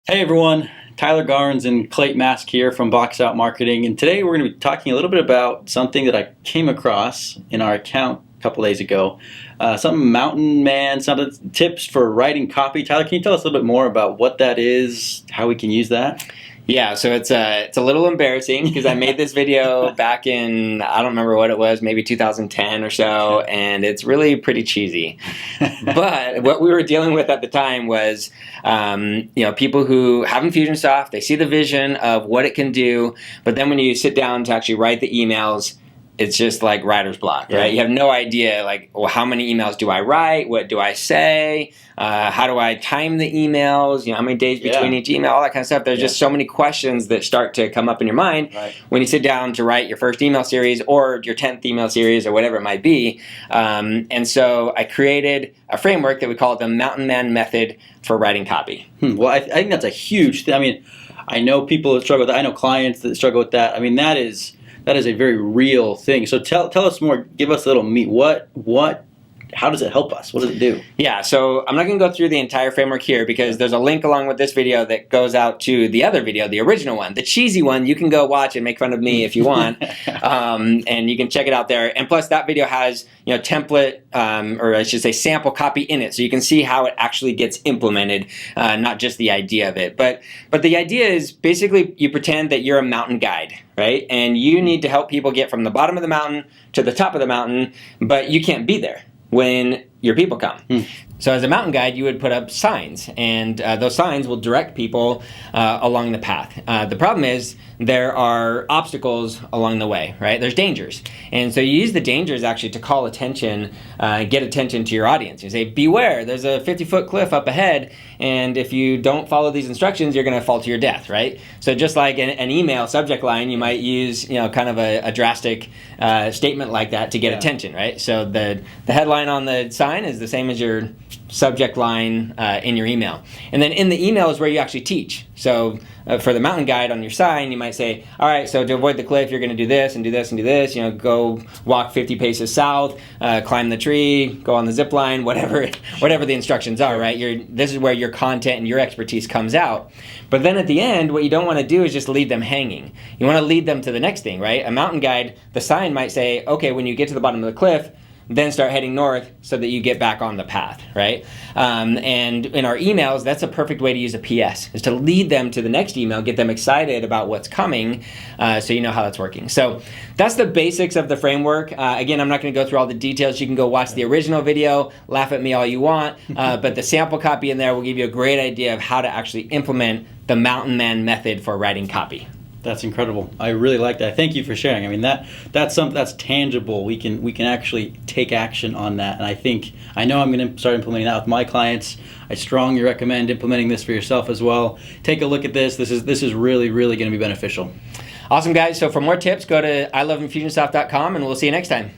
Hey everyone, Tyler Garns and Clayton Mask here from Box Out Marketing, and today we're going to be talking a little bit about something that I came across in our account a couple days ago. Something Mountain Man, something tips for writing copy. Tyler, can you tell us a little bit more about what that is, how we can use that? Yeah, so it's a little embarrassing because I made this video back in, I don't remember what it was, maybe 2010 or so, and it's really pretty cheesy. But what we were dealing with at the time was, people who have Infusionsoft, they see the vision of what it can do, but then when you sit down to actually write the emails, it's just like writer's block, right? You have no idea, like, well, how many emails do I write? What do I say? How do I time the emails? How many days between each email? All that kind of stuff. There's just so many questions that start to come up in your mind when you sit down to write your first email series or your 10th email series or whatever it might be. And so I created a framework that we call it the Mountain Man method for writing copy. Well, I think that's a huge thing. I mean, I know people that struggle with that. I know clients that struggle with that. I mean, that is a very real thing. So tell us more. Give us a little meat. How does it help us? What does it do? Yeah, so I'm not going to go through the entire framework here because there's a link along with this video that goes out to the other video, the original one. The cheesy one, you can go watch and make fun of me if you want, and you can check it out there. And plus, that video has template, or I should say sample copy in it, so you can see how it actually gets implemented, not just the idea of it. But the idea is basically you pretend that you're a mountain guide, right? And you need to help people get from the bottom of the mountain to the top of the mountain, but you can't be there when your people come. So as a mountain guide, you would put up signs, and those signs will direct people along the path. The problem is there are obstacles along the way, right? There's dangers. And so you use the dangers actually to call attention, get attention to your audience. You say, beware, there's a 50-foot cliff up ahead, and if you don't follow these instructions, you're going to fall to your death, right? So just like an email subject line, you might use kind of a drastic statement like that to get attention, right? So the headline on the sign is the same as your subject line in your email. And then in the email is where you actually teach. So for the mountain guide on your sign, you might say, all right, so to avoid the cliff, you're going to do this and do this and do this. Go walk 50 paces south, climb the tree, go on the zip line, whatever the instructions are, right? This is where your content and your expertise comes out. But then at the end, what you don't want to do is just leave them hanging. You want to lead them to the next thing, right? A mountain guide, the sign might say, okay, when you get to the bottom of the cliff, then start heading north so that you get back on the path, right? And in our emails, that's a perfect way to use a PS, is to lead them to the next email, get them excited about what's coming, so you know how that's working. So that's the basics of the framework. Again, I'm not going to go through all the details. You can go watch the original video, laugh at me all you want, but the sample copy in there will give you a great idea of how to actually implement the Mountain Man method for writing copy. That's incredible. I really like that. Thank you for sharing. I mean, that's something that's tangible. We can actually take action on that. And I know I'm going to start implementing that with my clients. I strongly recommend implementing this for yourself as well. Take a look at this. This is really, really going to be beneficial. Awesome, guys. So for more tips, go to iloveinfusionsoft.com, and we'll see you next time.